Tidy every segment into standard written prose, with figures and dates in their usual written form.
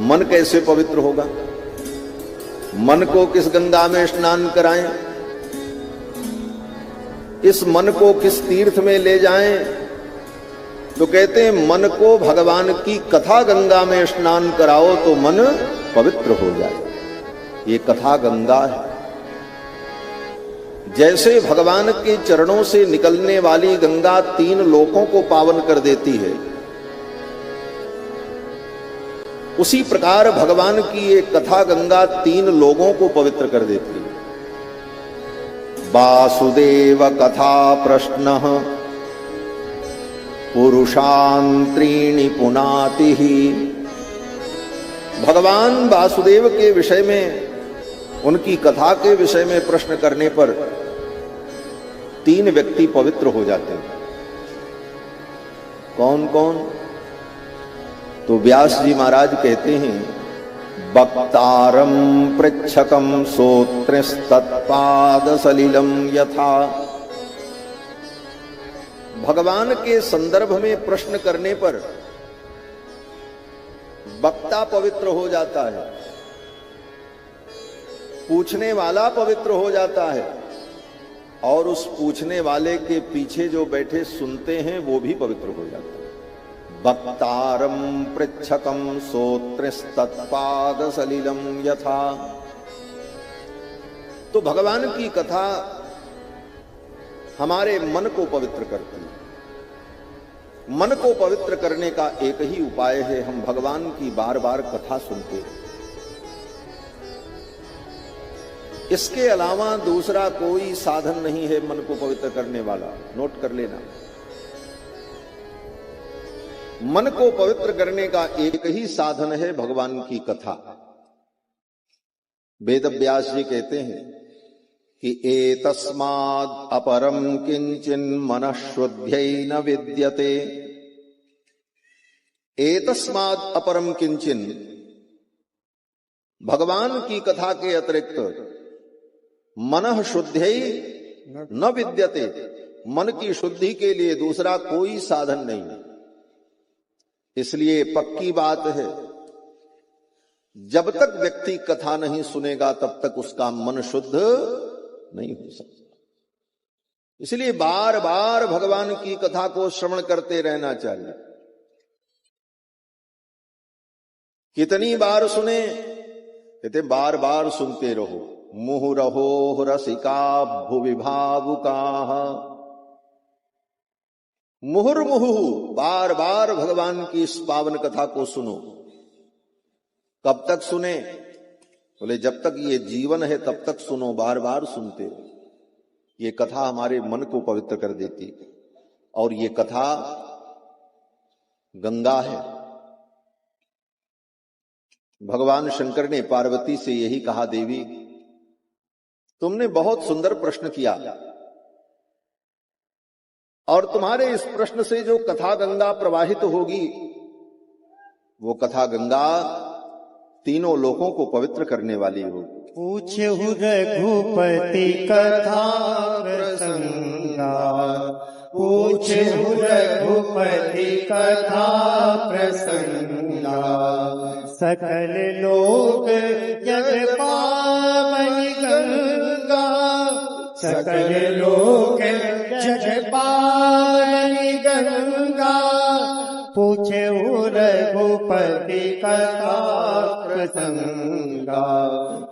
मन कैसे पवित्र होगा? मन को किस गंगा में स्नान कराएं? इस मन को किस तीर्थ में ले जाएं? तो कहते हैं मन को भगवान की कथा गंगा में स्नान कराओ तो मन पवित्र हो जाए। ये कथा गंगा है। जैसे भगवान के चरणों से निकलने वाली गंगा 3 लोकों को पावन कर देती है, उसी प्रकार भगवान की ये कथा गंगा 3 लोगों को पवित्र कर देती है। वासुदेव कथा प्रश्न पुरुषान् त्रीणि पुनाति ही। भगवान वासुदेव के विषय में, उनकी कथा के विषय में प्रश्न करने पर 3 व्यक्ति पवित्र हो जाते हैं। कौन कौन? तो व्यास जी महाराज कहते हैं, वक्तारम पृच्छकम सोत्रस्तत्पाद सलिलम यथा। भगवान के संदर्भ में प्रश्न करने पर वक्ता पवित्र हो जाता है, पूछने वाला पवित्र हो जाता है, और उस पूछने वाले के पीछे जो बैठे सुनते हैं वो भी पवित्र हो जाता है। वक्तारम पृच्छकम सोत्रस्तत्पाद सलिलम यथा। तो भगवान की कथा हमारे मन को पवित्र करती है। मन को पवित्र करने का एक ही उपाय है, हम भगवान की बार बार कथा सुनते हैं। इसके अलावा दूसरा कोई साधन नहीं है मन को पवित्र करने वाला। नोट कर लेना, मन को पवित्र करने का एक ही साधन है भगवान की कथा। वेद व्यास जी कहते हैं कि एतस्माद् अपरम किंचिन् मनः शुद्ध्यै न विद्यते। एतस्माद् अपरम किंचिन्, भगवान की कथा के अतिरिक्त मनः शुद्ध्यै न विद्यते, मन की शुद्धि के लिए दूसरा कोई साधन नहीं। इसलिए पक्की बात है, जब तक व्यक्ति कथा नहीं सुनेगा तब तक उसका मन शुद्ध नहीं हो सकता। इसलिए बार बार भगवान की कथा को श्रवण करते रहना चाहिए। कितनी बार सुने? कहते बार बार सुनते रहो। मुहुरहो रसिका भुवि भावुकाः। मुहुर्मुहु, बार बार भगवान की इस पावन कथा को सुनो। कब तक सुने? बोले जब तक ये जीवन है तब तक सुनो, बार बार सुनते हो। ये कथा हमारे मन को पवित्र कर देती है। और ये कथा गंगा है। भगवान शंकर ने पार्वती से यही कहा, देवी तुमने बहुत सुंदर प्रश्न किया, और तुम्हारे इस प्रश्न से जो कथा गंगा प्रवाहित होगी, वो कथा गंगा 3 लोकों को पवित्र करने वाली होगी। पूछहु रघुपति कथा प्रसंगा, पूछहु रघुपति कथा प्रसंगा। सकल लोक जग पावनि गंगा, सकल लोक जग पावनि गंगा। पूछहु रघुपति कथा प्रसंगा,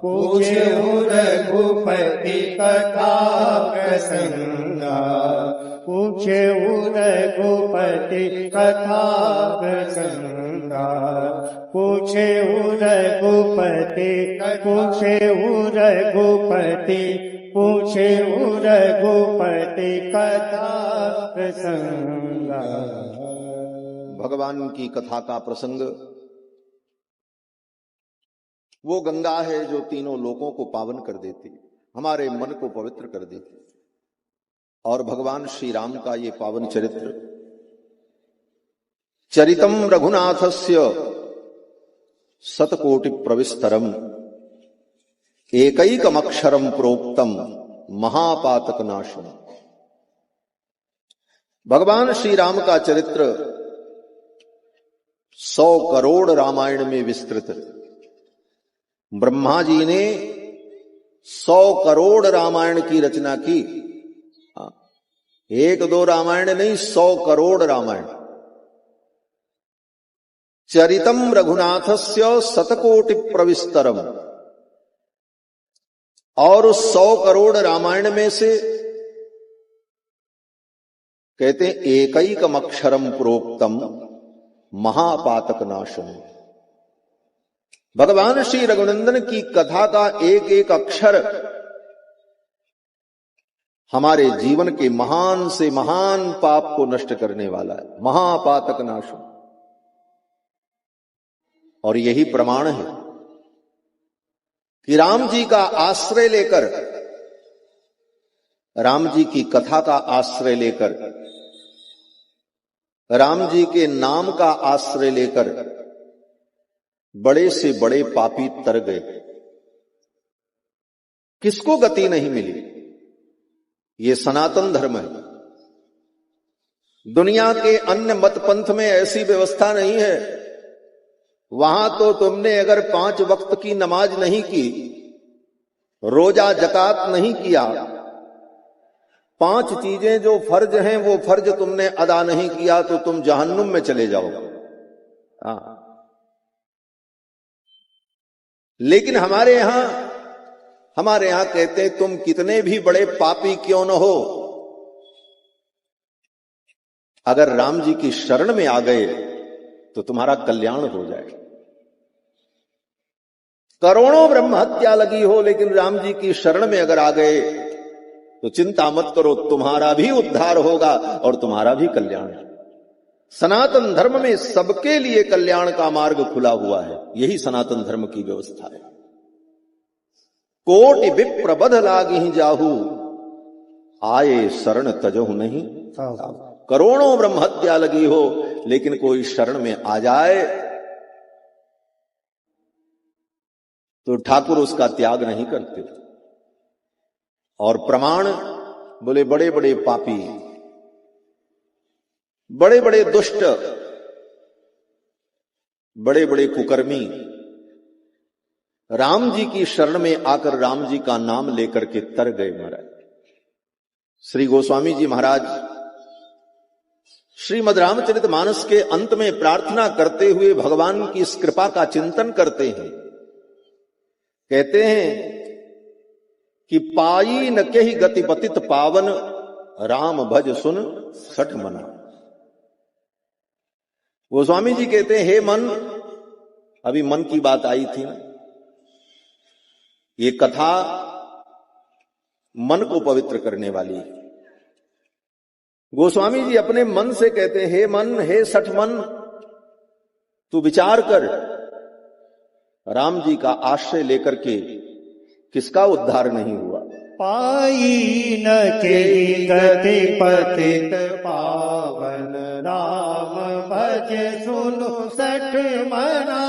पूछहु रघुपति कथा प्रसंगा। पूछहु रघुपति कथा प्रसंगा, पूछहु रघुपति, पूछहु रघुपति, पूछहु रघुपति कथा प्रसंगा। भगवान की कथा का प्रसंग वो गंगा है जो 3 लोकों को पावन कर देती, हमारे मन को पवित्र कर देती। और भगवान श्री राम का ये पावन चरित्र, चरितम रघुनाथस्य शतकोटि प्रविस्तरम एकैकमक्षरम प्रोक्तम महापातक नाशम। भगवान श्री राम का चरित्र 100 करोड़ रामायण में विस्तृत। ब्रह्मा जी ने 100 करोड़ रामायण की रचना की। 1-2 रामायण नहीं, 100 करोड़ रामायण। चरितम रघुनाथस्य शतकोटि प्रविस्तरम। और उस 100 करोड़ रामायण में से कहते हैं एकैकम अक्षरम प्रोक्तम महापातक नाशम। भगवान श्री रघुनंदन की कथा का एक एक अक्षर हमारे जीवन के महान से महान पाप को नष्ट करने वाला है, महापातक नाशम। और यही प्रमाण है कि राम जी का आश्रय लेकर, राम जी की कथा का आश्रय लेकर, राम जी के नाम का आश्रय लेकर बड़े से बड़े पापी तर गए। किसको गति नहीं मिली? ये सनातन धर्म है। दुनिया के अन्य मत पंथ में ऐसी व्यवस्था नहीं है। वहां तो तुमने अगर 5 वक्त की नमाज नहीं की, रोजा जकात नहीं किया, 5 चीजें जो फर्ज हैं वो फर्ज तुमने अदा नहीं किया तो तुम जहन्नुम में चले जाओगे। लेकिन हमारे यहां कहते हैं तुम कितने भी बड़े पापी क्यों न हो, अगर राम जी की शरण में आ गए तो तुम्हारा कल्याण हो जाए। करोड़ों ब्रह्म हत्या लगी हो, लेकिन राम जी की शरण में अगर आ गए तो चिंता मत करो, तुम्हारा भी उद्धार होगा और तुम्हारा भी कल्याण। सनातन धर्म में सबके लिए कल्याण का मार्ग खुला हुआ है। यही सनातन धर्म की व्यवस्था है। कोटि विप्र बध लागी जाहू, आए शरण तजहु नहीं। करोड़ों ब्रह्म हत्या लगी हो, लेकिन कोई शरण में आ जाए तो ठाकुर उसका त्याग नहीं करते। और प्रमाण बोले बड़े बड़े पापी, बड़े बड़े दुष्ट, बड़े बड़े कुकर्मी राम जी की शरण में आकर राम जी का नाम लेकर के तर गए महाराज। श्री गोस्वामी जी महाराज श्रीमद् रामचरितमानस के अंत में प्रार्थना करते हुए भगवान की इस कृपा का चिंतन करते हैं। कहते हैं कि पाई न केहि गति पतित पावन, राम भज सुन सठ मना। गोस्वामी जी कहते हैं, हे मन, अभी मन की बात आई थी ना, ये कथा मन को पवित्र करने वाली है। गोस्वामी जी अपने मन से कहते हैं, हे मन, हे सठ मन, तू विचार कर, राम जी का आश्रय लेकर के किसका उद्धार नहीं हुआ। पाई न के गति पतित पावन, राम भज सुनु सठ मना।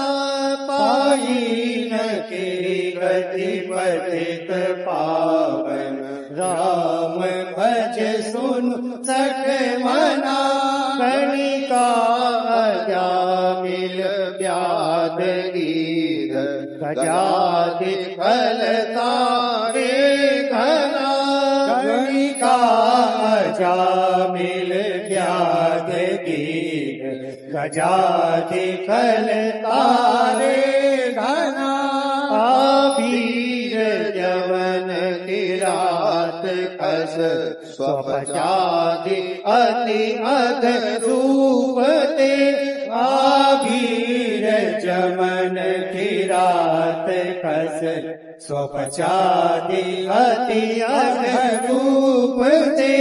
पाई न के गति पतित पावन, राम भज सुनु सठ मना। कणिका अजामिल व्याध गीर, गजादि फलतारे घना। कणिका अजामिल व्याध गीर, गजादि फलतारे घना। आभीर जवन किरात कस, स्वपचादि अति अध रूप ते। आभीर जमन किरात कस, स्वपचादि अति अध रूप ते।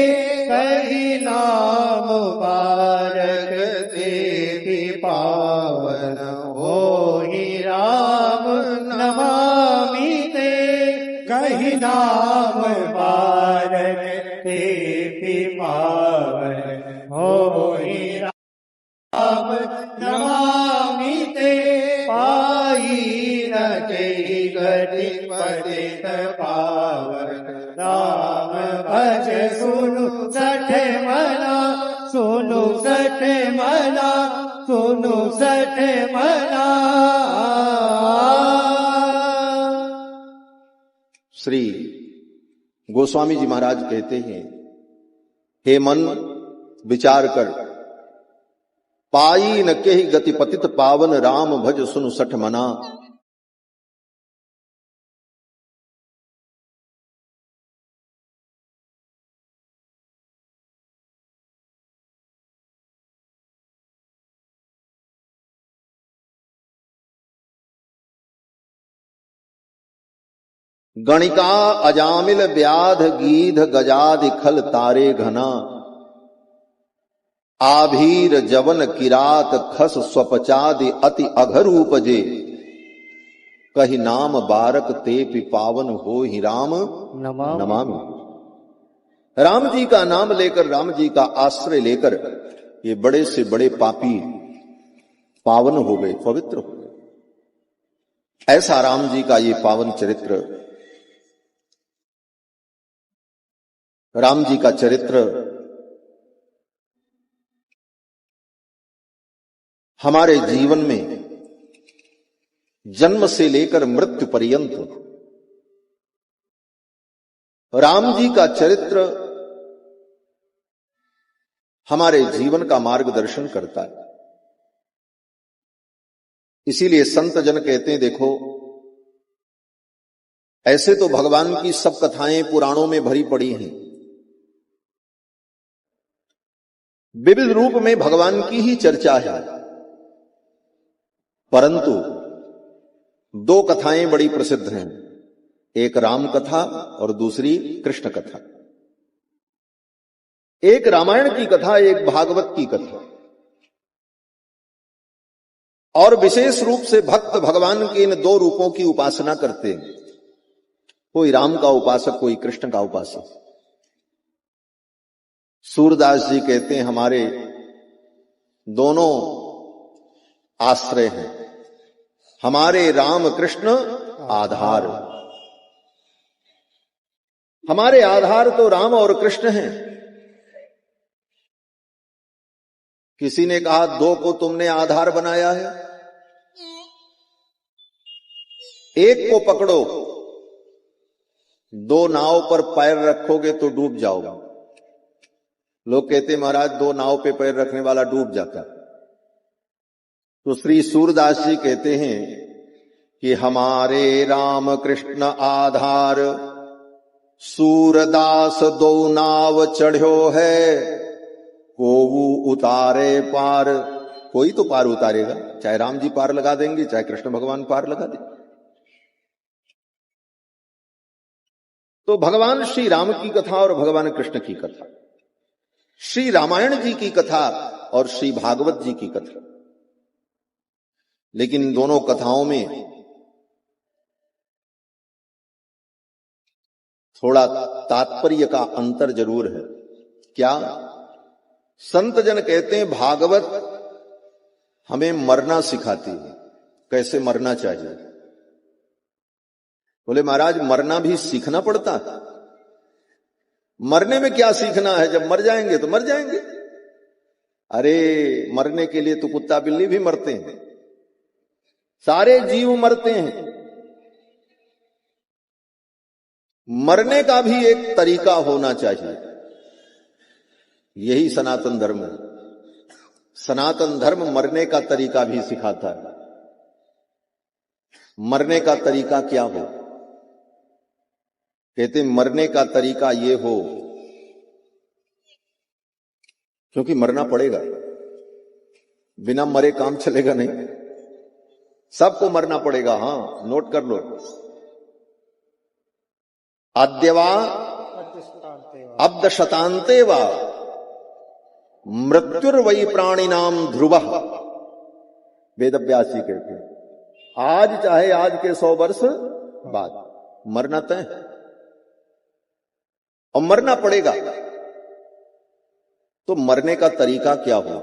कही नाम बारक ते पावन, होहि राम नमामि ते। कही नाम बारक ते पावन, होहि राम नमामि ते। पाई न केहि गति पतित पावन, राम भज सुनु सठ मना। सुनु सठ मना, सुनु 59 मना। श्री गोस्वामी जी महाराज कहते हैं, हे मन विचार कर, पाई न केहि गति पतित पावन, राम भज सुन 60 मना। गणिका अजामिल व्याध गीध गजादि खल तारे घना, आभीर जवन किरात खस स्वपचादि अति अघर उपजे, कही नाम बारक ते पिपावन हो ही राम नमामि। राम जी का नाम लेकर, राम जी का आश्रय लेकर ये बड़े से बड़े पापी पावन हो गए, पवित्र हो गए। ऐसा राम जी का ये पावन चरित्र, राम जी का चरित्र हमारे जीवन में जन्म से लेकर मृत्यु पर्यंत, राम जी का चरित्र हमारे जीवन का मार्गदर्शन करता है। इसीलिए संत जन कहते हैं, देखो ऐसे तो भगवान की सब कथाएं पुराणों में भरी पड़ी हैं, विविध रूप में भगवान की ही चर्चा है, परंतु 2 कथाएं बड़ी प्रसिद्ध हैं, एक राम कथा और दूसरी कृष्ण कथा। एक रामायण की कथा, एक भागवत की कथा। और विशेष रूप से भक्त भगवान के इन 2 रूपों की उपासना करते हैं, कोई राम का उपासक, कोई कृष्ण का उपासक। सूरदास जी कहते हैं, हमारे दोनों आश्रय हैं, हमारे राम कृष्ण आधार। हमारे आधार तो राम और कृष्ण हैं। किसी ने कहा 2 को तुमने आधार बनाया है, एक को पकड़ो, 2 नाव पर पैर रखोगे तो डूब जाओगे। लोग कहते महाराज 2 नाव पे पैर रखने वाला डूब जाता। तो श्री सूरदास जी कहते हैं कि हमारे राम कृष्ण आधार, सूरदास 2 नाव चढ़्यो है, कोऊ उतारे पार। कोई तो पार उतारेगा, चाहे राम जी पार लगा देंगे, चाहे कृष्ण भगवान पार लगा देंगे। तो भगवान श्री राम की कथा और भगवान कृष्ण की कथा, श्री रामायण जी की कथा और श्री भागवत जी की कथा, लेकिन दोनों कथाओं में थोड़ा तात्पर्य का अंतर जरूर है। क्या? संत जन कहते हैं भागवत हमें मरना सिखाती है, कैसे मरना चाहिए। बोले महाराज मरना भी सीखना पड़ता है। मरने में क्या सीखना है, जब मर जाएंगे तो मर जाएंगे। अरे मरने के लिए तो कुत्ता बिल्ली भी मरते हैं, सारे जीव मरते हैं। मरने का भी एक तरीका होना चाहिए, यही सनातन धर्म है। सनातन धर्म मरने का तरीका भी सिखाता है। मरने का तरीका क्या हो? कहते मरने का तरीका ये हो, क्योंकि मरना पड़ेगा, बिना मरे काम चलेगा नहीं, सबको मरना पड़ेगा। हां नोट कर लो, अद्यवा अब्द शतांते वा मृत्युर्वई प्राणिनाम ध्रुवः। वेदव्यास जी कहते हैं आज चाहे आज के 100 वर्ष बाद मरना तय है और मरना पड़ेगा। तो मरने का तरीका क्या हो?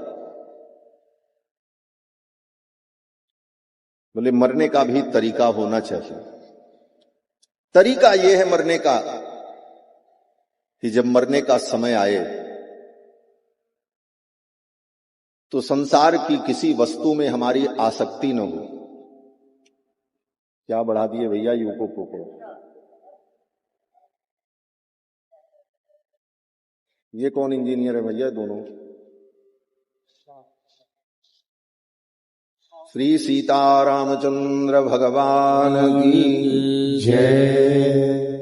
बोले मरने का भी तरीका होना चाहिए। तरीका यह है मरने का कि जब मरने का समय आए तो संसार की किसी वस्तु में हमारी आसक्ति न हो। क्या बढ़ा दिए भैया यूको पोको। ये कौन इंजीनियर है भैया दोनों? श्री सीतारामचंद्र भगवान की जय।